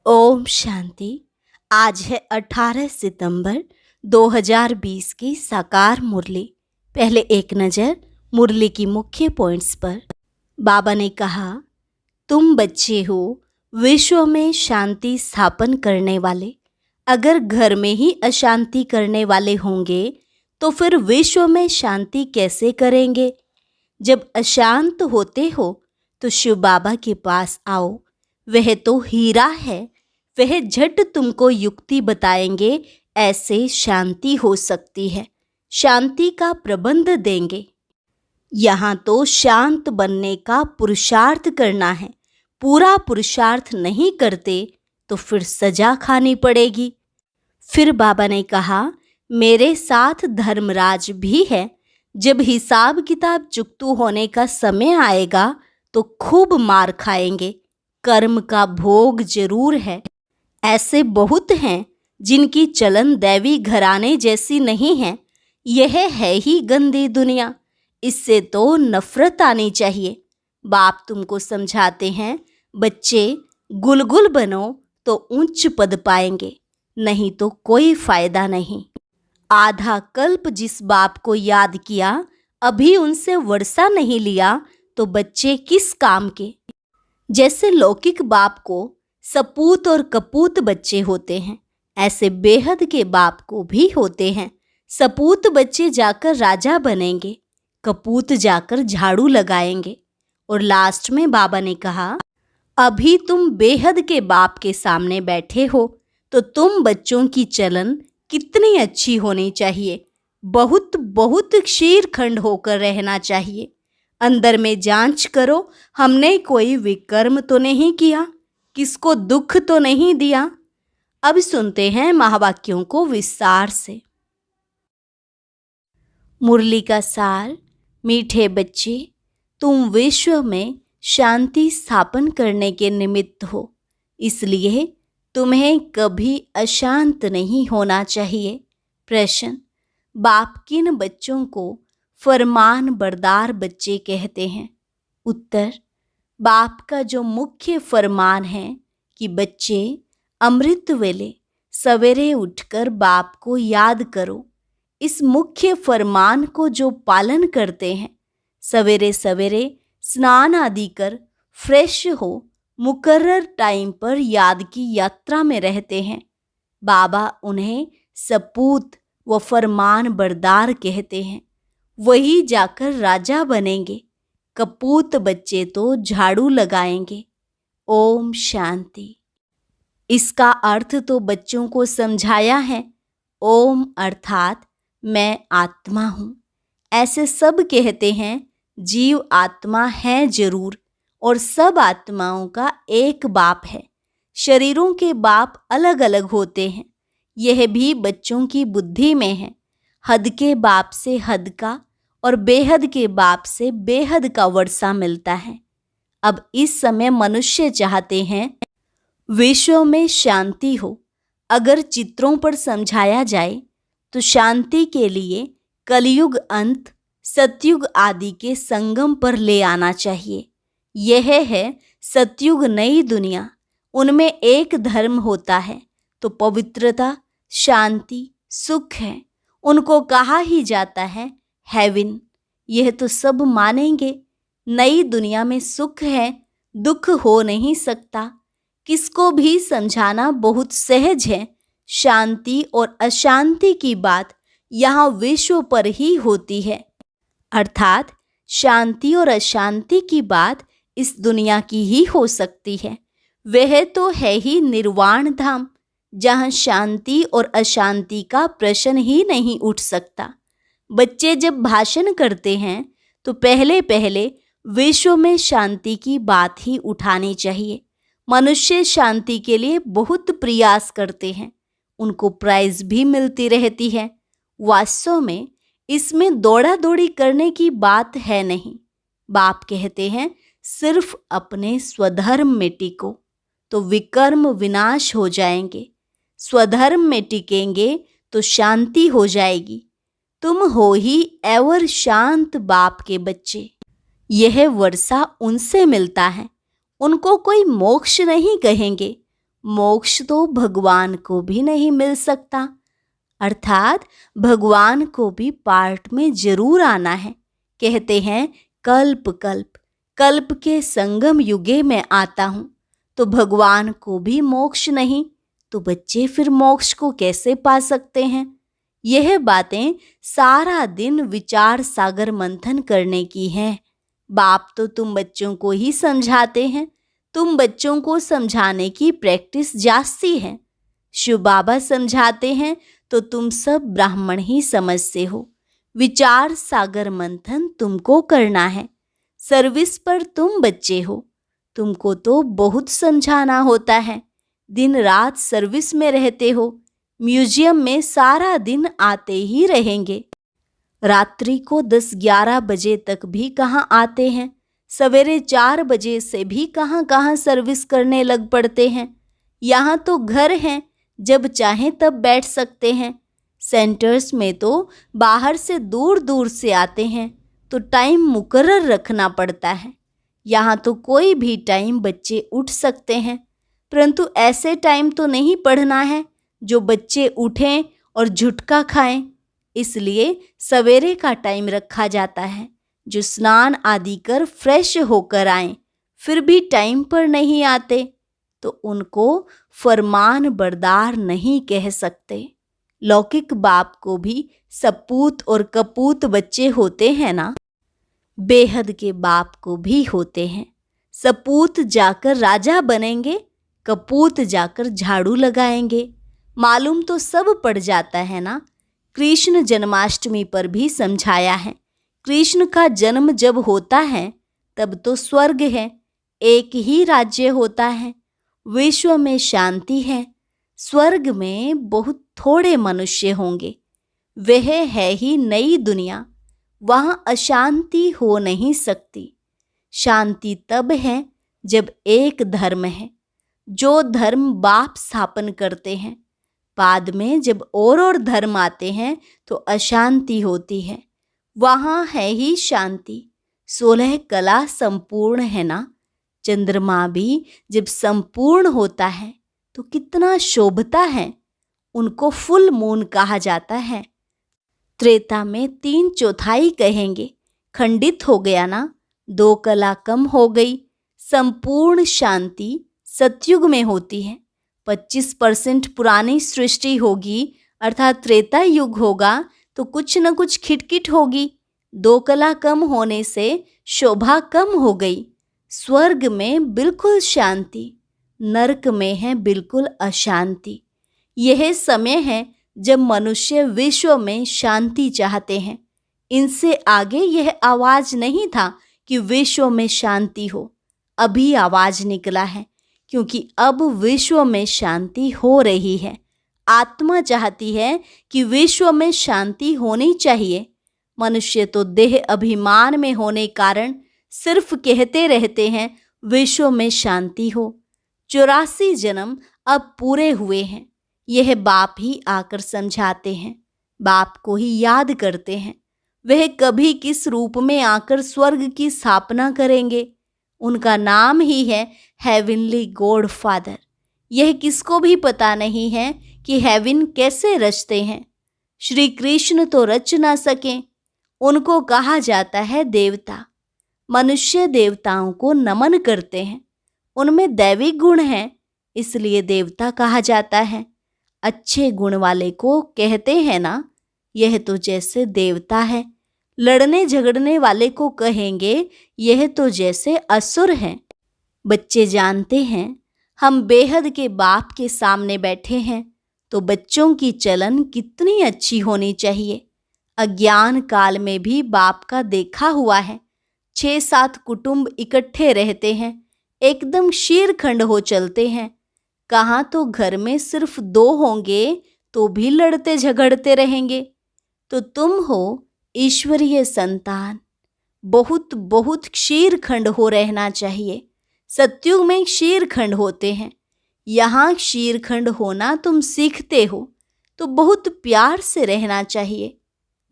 ओम शांति। आज है 18 सितंबर 2020 की साकार मुरली। पहले एक नज़र मुरली की मुख्य पॉइंट्स पर। बाबा ने कहा, तुम बच्चे हो विश्व में शांति स्थापन करने वाले। अगर घर में ही अशांति करने वाले होंगे तो फिर विश्व में शांति कैसे करेंगे। जब अशांत होते हो तो शिव बाबा के पास आओ, वह तो हीरा है। वह झट तुमको युक्ति बताएंगे, ऐसे शांति हो सकती है। शांति का प्रबंध देंगे। यहाँ तो शांत बनने का पुरुषार्थ करना है। पूरा पुरुषार्थ नहीं करते तो फिर सजा खानी पड़ेगी। फिर बाबा ने कहा, मेरे साथ धर्मराज भी है। जब हिसाब किताब चुकतू होने का समय आएगा तो खूब मार खाएंगे। कर्म का भोग जरूर है। ऐसे बहुत हैं जिनकी चलन दैवी घराने जैसी नहीं है। यह है ही गंदी दुनिया। इससे तो नफरत आनी चाहिए। बाप तुमको समझाते हैं, बच्चे गुलगुल बनो तो उच्च पद पाएंगे, नहीं तो कोई फायदा नहीं। आधा कल्प जिस बाप को याद किया, अभी उनसे वर्षा नहीं लिया तो बच्चे किस काम के। जैसे लौकिक बाप को सपूत और कपूत बच्चे होते हैं, ऐसे बेहद के बाप को भी होते हैं। सपूत बच्चे जाकर राजा बनेंगे, कपूत जाकर झाड़ू लगाएंगे। और लास्ट में बाबा ने कहा, अभी तुम बेहद के बाप के सामने बैठे हो तो तुम बच्चों की चलन कितनी अच्छी होनी चाहिए। बहुत बहुत शीरखंड होकर रहना चाहिए। अंदर में जांच करो, हमने कोई विकर्म तो नहीं किया, किसको दुख तो नहीं दिया। अब सुनते हैं महावाक्यों को विस्तार से। मुरली का सार। मीठे बच्चे, तुम विश्व में शांति स्थापन करने के निमित्त हो, इसलिए तुम्हें कभी अशांत नहीं होना चाहिए। प्रश्न, बाप किन बच्चों को फरमान बरदार बच्चे कहते हैं। उत्तर, बाप का जो मुख्य फरमान है कि बच्चे अमृत वेले सवेरे उठकर बाप को याद करो। इस मुख्य फरमान को जो पालन करते हैं, सवेरे सवेरे स्नान आदि कर फ्रेश हो मुकर्रर टाइम पर याद की यात्रा में रहते हैं, बाबा उन्हें सपूत व फरमान बरदार कहते हैं। वही जाकर राजा बनेंगे। कपूत बच्चे तो झाड़ू लगाएंगे। ओम शांति। इसका अर्थ तो बच्चों को समझाया है। ओम अर्थात मैं आत्मा हूँ। ऐसे सब कहते हैं, जीव आत्मा है जरूर, और सब आत्माओं का एक बाप है। शरीरों के बाप अलग अलग होते हैं। यह भी बच्चों की बुद्धि में है। हद के बाप से हद का और बेहद के बाप से बेहद का वर्षा मिलता है। अब इस समय मनुष्य चाहते हैं विश्व में शांति हो। अगर चित्रों पर समझाया जाए तो शांति के लिए कलयुग अंत, सतयुग आदि के संगम पर ले आना चाहिए। यह है सतयुग नई दुनिया। उनमें एक धर्म होता है तो पवित्रता, शांति, सुख है। उनको कहा ही जाता है हेवन। यह तो सब मानेंगे। नई दुनिया में सुख है, दुख हो नहीं सकता। किसको भी समझाना बहुत सहज है। शांति और अशांति की बात यहाँ विश्व पर ही होती है, अर्थात शांति और अशांति की बात इस दुनिया की ही हो सकती है। वह तो है ही निर्वाण धाम, जहाँ शांति और अशांति का प्रश्न ही नहीं उठ सकता। बच्चे जब भाषण करते हैं तो पहले पहले विश्व में शांति की बात ही उठानी चाहिए। मनुष्य शांति के लिए बहुत प्रयास करते हैं, उनको प्राइज भी मिलती रहती है। वास्तव में इसमें दौड़ा दौड़ी करने की बात है नहीं। बाप कहते हैं, सिर्फ अपने स्वधर्म में टिको तो विकर्म विनाश हो जाएंगे। स्वधर्म में टिकेंगे तो शांति हो जाएगी। तुम हो ही एवर शांत बाप के बच्चे। यह वर्षा उनसे मिलता है। उनको कोई मोक्ष नहीं कहेंगे, मोक्ष तो भगवान को भी नहीं मिल सकता, अर्थात भगवान को भी पार्ट में जरूर आना है। कहते हैं कल्प कल्प, कल्प के संगम युगे में आता हूँ, तो भगवान को भी मोक्ष नहीं, तो बच्चे फिर मोक्ष को कैसे पा सकते हैं? यह बातें सारा दिन विचार सागर मंथन करने की हैं। बाप तो तुम बच्चों को ही समझाते हैं, तुम बच्चों को समझाने की प्रैक्टिस जास्ती है। शिव बाबा समझाते हैं तो तुम सब ब्राह्मण ही समझते हो। विचार सागर मंथन तुमको करना है। सर्विस पर तुम बच्चे हो, तुमको तो बहुत समझाना होता है। दिन रात सर्विस में रहते हो, म्यूजियम में सारा दिन आते ही रहेंगे। रात्रि को 10-11 बजे तक भी कहाँ आते हैं, सवेरे 4 बजे से भी कहाँ कहाँ सर्विस करने लग पड़ते हैं। यहाँ तो घर हैं, जब चाहें तब बैठ सकते हैं। सेंटर्स में तो बाहर से दूर दूर से आते हैं, तो टाइम मुकर्रर रखना पड़ता है। यहाँ तो कोई भी टाइम बच्चे उठ सकते हैं, परंतु ऐसे टाइम तो नहीं पढ़ना है जो बच्चे उठें और झुटका खाएं। इसलिए सवेरे का टाइम रखा जाता है, जो स्नान आदि कर फ्रेश होकर आएं, फिर भी टाइम पर नहीं आते तो उनको फरमान बरदार नहीं कह सकते। लौकिक बाप को भी सपूत और कपूत बच्चे होते हैं ना, बेहद के बाप को भी होते हैं। सपूत जाकर राजा बनेंगे, कपूत जाकर झाड़ू लगाएंगे। मालूम तो सब पड़ जाता है ना। कृष्ण जन्माष्टमी पर भी समझाया है, कृष्ण का जन्म जब होता है तब तो स्वर्ग है, एक ही राज्य होता है, विश्व में शांति है। स्वर्ग में बहुत थोड़े मनुष्य होंगे, वह है ही नई दुनिया, वहाँ अशांति हो नहीं सकती। शांति तब है जब एक धर्म है, जो धर्म बाप स्थापन करते हैं। बाद में जब और धर्म आते हैं तो अशांति होती है, वहाँ है ही शांति। 16 कला संपूर्ण है ना। चंद्रमा भी जब संपूर्ण होता है तो कितना शोभता है, उनको फुल मून कहा जाता है। त्रेता में 3/4 कहेंगे, खंडित हो गया ना, 2 कला कम हो गई। संपूर्ण शांति सतयुग में होती है। 25% पुरानी सृष्टि होगी, अर्थात त्रेता युग होगा तो कुछ न कुछ खिटखिट होगी। 2 कला कम होने से शोभा कम हो गई। स्वर्ग में बिल्कुल शांति, नरक में है बिल्कुल अशांति। यह समय है जब मनुष्य विश्व में शांति चाहते हैं। इनसे आगे यह आवाज नहीं था कि विश्व में शांति हो, अभी आवाज निकला है, क्योंकि अब विश्व में शांति हो रही है। आत्मा चाहती है कि विश्व में शांति होनी चाहिए। मनुष्य तो देह अभिमान में होने कारण सिर्फ कहते रहते हैं विश्व में शांति हो। 84 जन्म अब पूरे हुए हैं, यह बाप ही आकर समझाते हैं, बाप को ही याद करते हैं। वह कभी किस रूप में आकर स्वर्ग की स्थापना करेंगे, उनका नाम ही है हेवनली गॉड फादर। यह किसको भी पता नहीं है कि हेवन कैसे रचते हैं। श्री कृष्ण तो रच ना सके, उनको कहा जाता है देवता। मनुष्य देवताओं को नमन करते हैं, उनमें दैविक गुण हैं, इसलिए देवता कहा जाता है। अच्छे गुण वाले को कहते हैं ना, यह तो जैसे देवता है। लड़ने झगड़ने वाले को कहेंगे यह तो जैसे असुर हैं। बच्चे जानते हैं हम बेहद के बाप के सामने बैठे हैं, तो बच्चों की चलन कितनी अच्छी होनी चाहिए। अज्ञान काल में भी बाप का देखा हुआ है, 6-7 कुटुंब इकट्ठे रहते हैं, एकदम शीरखंड हो चलते हैं। कहाँ तो घर में सिर्फ 2 होंगे तो भी लड़ते झगड़ते रहेंगे। तो तुम हो ईश्वरीय संतान, बहुत बहुत शीरखंड हो रहना चाहिए। सतयुग में शीरखंड होते हैं, यहाँ शीरखंड होना तुम सीखते हो, तो बहुत प्यार से रहना चाहिए।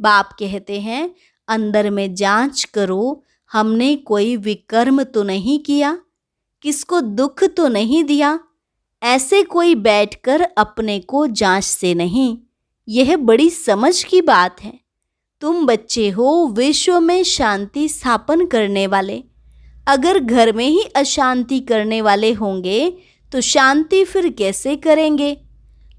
बाप कहते हैं अंदर में जांच करो, हमने कोई विकर्म तो नहीं किया, किसको दुख तो नहीं दिया, ऐसे कोई बैठकर अपने को जांचते नहीं। यह बड़ी समझ की बात है। तुम बच्चे हो विश्व में शांति स्थापन करने वाले। अगर घर में ही अशांति करने वाले होंगे तो शांति फिर कैसे करेंगे?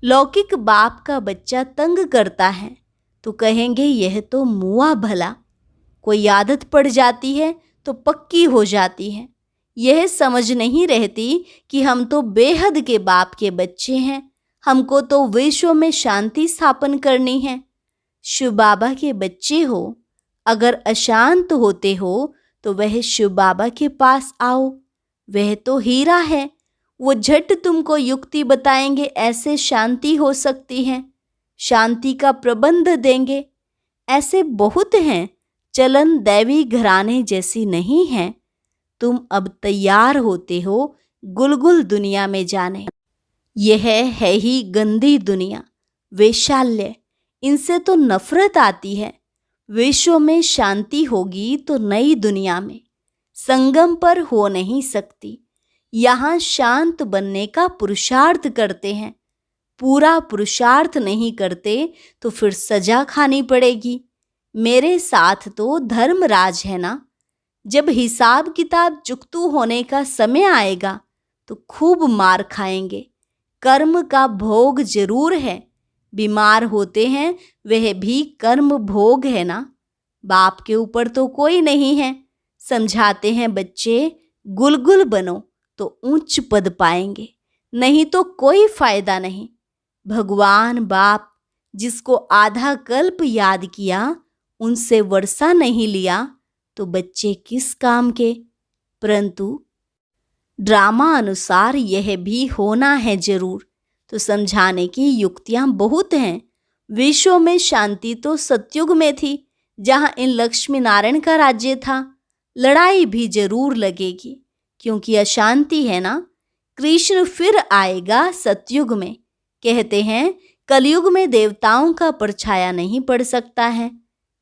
लौकिक बाप का बच्चा तंग करता है तो कहेंगे यह तो मुआ भला। कोई आदत पड़ जाती है तो पक्की हो जाती है। यह समझ नहीं रहती कि हम तो बेहद के बाप के बच्चे हैं। हमको तो विश्व में शांति स्थापन करनी है। शिव बाबा के बच्चे हो, अगर अशांत होते हो तो वह शिव बाबा के पास आओ। वह तो हीरा है। वो झट तुमको युक्ति बताएंगे, ऐसे शांति हो सकती है, शांति का प्रबंध देंगे। ऐसे बहुत हैं। चलन दैवी घराने जैसी नहीं है। तुम अब तैयार होते हो गुलगुल दुनिया में जाने। यह है ही गंदी दुनिया, वैशाल्य। इनसे तो नफरत आती है। विश्व में शांति होगी तो नई दुनिया में संगम पर हो नहीं सकती। यहाँ शांत बनने का पुरुषार्थ करते हैं। पूरा पुरुषार्थ नहीं करते तो फिर सजा खानी पड़ेगी। मेरे साथ तो धर्मराज है ना। जब हिसाब किताब चुकतू होने का समय आएगा तो खूब मार खाएंगे। कर्म का भोग जरूर है। बीमार होते हैं वह भी कर्म भोग है ना। बाप के ऊपर तो कोई नहीं है। समझाते हैं बच्चे, गुलगुल बनो तो ऊंच पद पाएंगे, नहीं तो कोई फायदा नहीं। भगवान बाप जिसको आधा कल्प याद किया, उनसे वर्षा नहीं लिया तो बच्चे किस काम के। परंतु ड्रामा अनुसार यह भी होना है जरूर। तो समझाने की युक्तियां बहुत हैं। विश्व में शांति तो सतयुग में थी, जहां इन लक्ष्मी नारायण का राज्य था। लड़ाई भी जरूर लगेगी क्योंकि अशांति है ना। कृष्ण फिर आएगा सतयुग में। कहते हैं कलयुग में देवताओं का परछाया नहीं पड़ सकता है।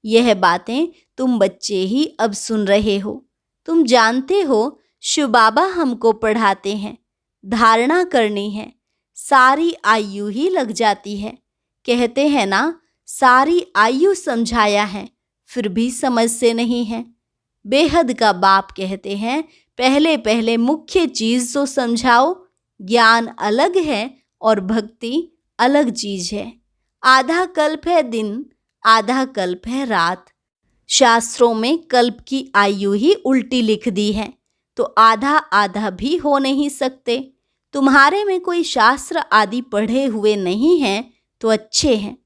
यह बातें तुम बच्चे ही अब सुन रहे हो। तुम जानते हो शिव बाबा हमको पढ़ाते हैं। धारणा करनी है, सारी आयु ही लग जाती है। कहते हैं ना, सारी आयु समझाया है फिर भी समझते नहीं है। बेहद का बाप कहते हैं पहले पहले मुख्य चीज तो समझाओ। ज्ञान अलग है और भक्ति अलग चीज है। आधा कल्प है दिन, आधा कल्प है रात। शास्त्रों में कल्प की आयु ही उल्टी लिख दी है, तो आधा आधा भी हो नहीं सकते। तुम्हारे में कोई शास्त्र आदि पढ़े हुए नहीं हैं तो अच्छे हैं।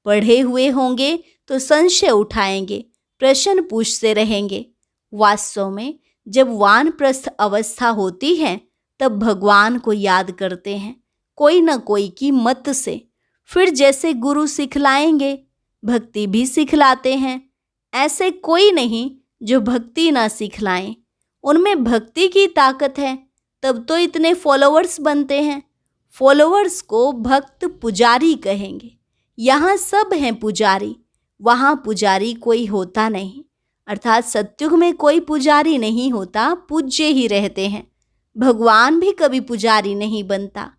पढ़े हुए होंगे तो संशय उठाएंगे, प्रश्न पूछते रहेंगे। वास्तव में जब वानप्रस्थ अवस्था होती है तब भगवान को याद करते हैं, कोई न कोई की मत से। फिर जैसे गुरु सिखलाएंगे, भक्ति भी सिखलाते हैं। ऐसे कोई नहीं जो भक्ति ना सिखलाएं। उनमें भक्ति की ताकत है, तब तो इतने फॉलोअर्स बनते हैं। फॉलोअर्स को भक्त पुजारी कहेंगे। यहाँ सब हैं पुजारी, वहाँ पुजारी कोई होता नहीं। अर्थात सतयुग में कोई पुजारी नहीं होता, पूज्य ही रहते हैं। भगवान भी कभी पुजारी नहीं बनता।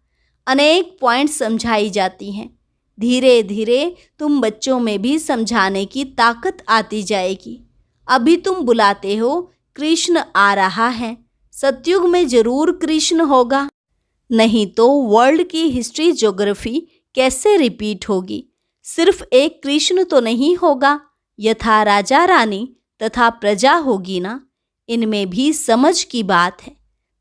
अनेक पॉइंट समझाई जाती हैं। धीरे धीरे तुम बच्चों में भी समझाने की ताकत आती जाएगी। अभी तुम बुलाते हो कृष्ण आ रहा है, सतयुग में जरूर कृष्ण होगा, नहीं तो वर्ल्ड की हिस्ट्री ज्योग्राफी कैसे रिपीट होगी। सिर्फ एक कृष्ण तो नहीं होगा, यथा राजा रानी तथा प्रजा होगी ना। इनमें भी समझ की बात है।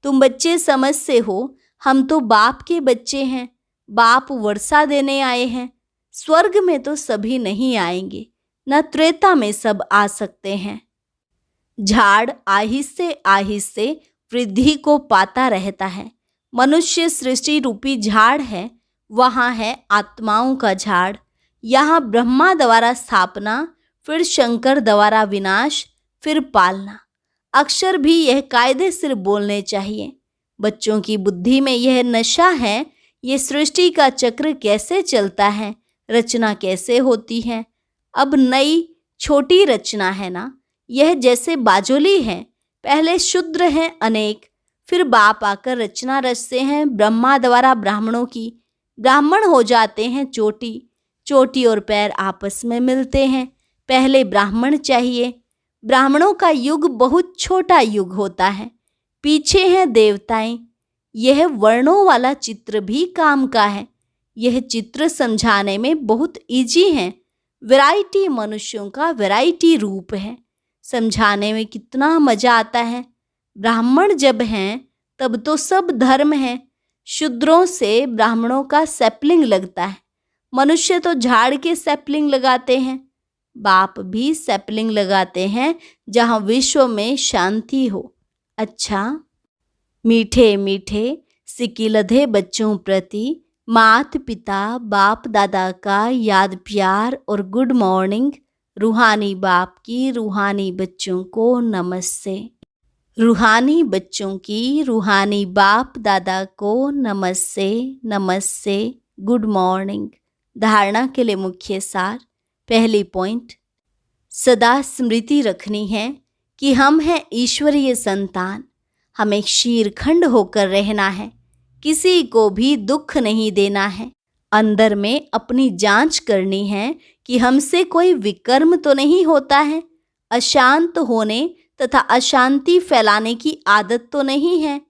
तुम बच्चे समझते हो, हम तो बाप के बच्चे हैं। बाप वर्षा देने आए हैं। स्वर्ग में तो सभी नहीं आएंगे, न त्रेता में सब आ सकते हैं। झाड़ आहिस्ते आहिस्ते वृद्धि को पाता रहता है। मनुष्य सृष्टि रूपी झाड़ है, वहाँ है आत्माओं का झाड़। यहाँ ब्रह्मा द्वारा स्थापना, फिर शंकर द्वारा विनाश, फिर पालना। अक्षर भी यह कायदे से बोलने चाहिए। बच्चों की बुद्धि में यह नशा है, ये सृष्टि का चक्र कैसे चलता है, रचना कैसे होती है। अब नई छोटी रचना है ना। यह जैसे बाजोली है, पहले शूद्र हैं अनेक, फिर बाप आकर रचना रचते हैं ब्रह्मा द्वारा ब्राह्मणों की। ब्राह्मण हो जाते हैं चोटी। चोटी और पैर आपस में मिलते हैं। पहले ब्राह्मण चाहिए। ब्राह्मणों का युग बहुत छोटा युग होता है। पीछे हैं देवताएं। यह वर्णों वाला चित्र भी काम का है। यह चित्र समझाने में बहुत इजी है। वैरायटी मनुष्यों का वैरायटी रूप है। समझाने में कितना मजा आता है। ब्राह्मण जब हैं तब तो सब धर्म है। शूद्रों से ब्राह्मणों का सैपलिंग लगता है। मनुष्य तो झाड़ के सैपलिंग लगाते हैं। बाप भी सैपलिंग लगाते हैं जहाँ विश्व में शांति हो। अच्छा, मीठे मीठे सिकिलधे बच्चों प्रति माता पिता बाप दादा का याद प्यार और गुड मॉर्निंग। रूहानी बाप की रूहानी बच्चों को नमस्ते। रूहानी बच्चों की रूहानी बाप दादा को नमस्ते नमस्ते, गुड मॉर्निंग। धारणा के लिए मुख्य सार। पहली पॉइंट, सदा स्मृति रखनी है कि हम हैं ईश्वरीय संतान। हमें शीरखंड होकर रहना है। किसी को भी दुख नहीं देना है। अंदर में अपनी जांच करनी है कि हमसे कोई विकर्म तो नहीं होता है। अशांत होने तथा अशांति फैलाने की आदत तो नहीं है।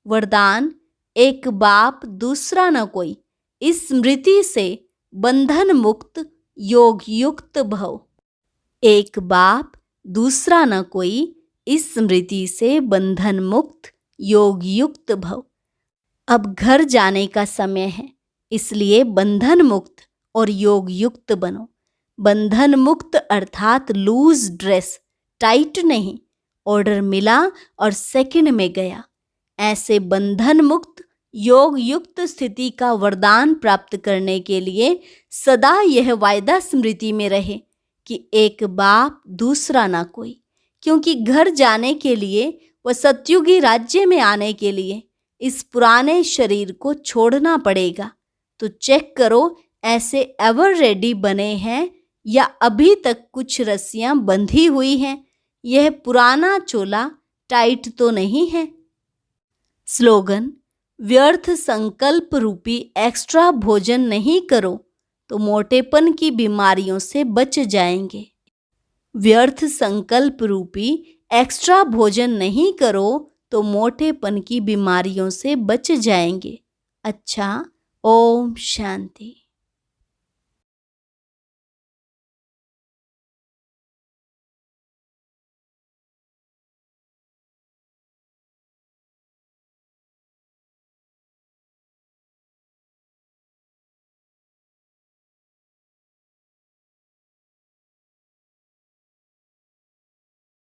वरदान, एक बाप दूसरा न कोई। इस स्मृति से बंधन मुक्त योग युक्त भव। एक बाप दूसरा न कोई, इस स्मृति से बंधन मुक्त योग युक्त भव। अब घर जाने का समय है, इसलिए बंधन मुक्त और योग युक्त बनो। बंधन मुक्त अर्थात लूज ड्रेस, टाइट नहीं। ऑर्डर मिला और सेकंड में गया। ऐसे बंधन मुक्त योग युक्त स्थिति का वरदान प्राप्त करने के लिए सदा यह वायदा स्मृति में रहे कि एक बाप दूसरा ना कोई। क्योंकि घर जाने के लिए व सतयुगी राज्य में आने के लिए इस पुराने शरीर को छोड़ना पड़ेगा। तो चेक करो ऐसे एवर रेडी बने हैं या अभी तक कुछ रस्सियां बंधी हुई हैं। यह पुराना चोला टाइट तो नहीं है। स्लोगन, व्यर्थ संकल्प रूपी एक्स्ट्रा भोजन नहीं करो तो मोटेपन की बीमारियों से बच जाएंगे। व्यर्थ संकल्प रूपी एक्स्ट्रा भोजन नहीं करो तो मोटेपन की बीमारियों से बच जाएंगे। अच्छा, ओम शांति।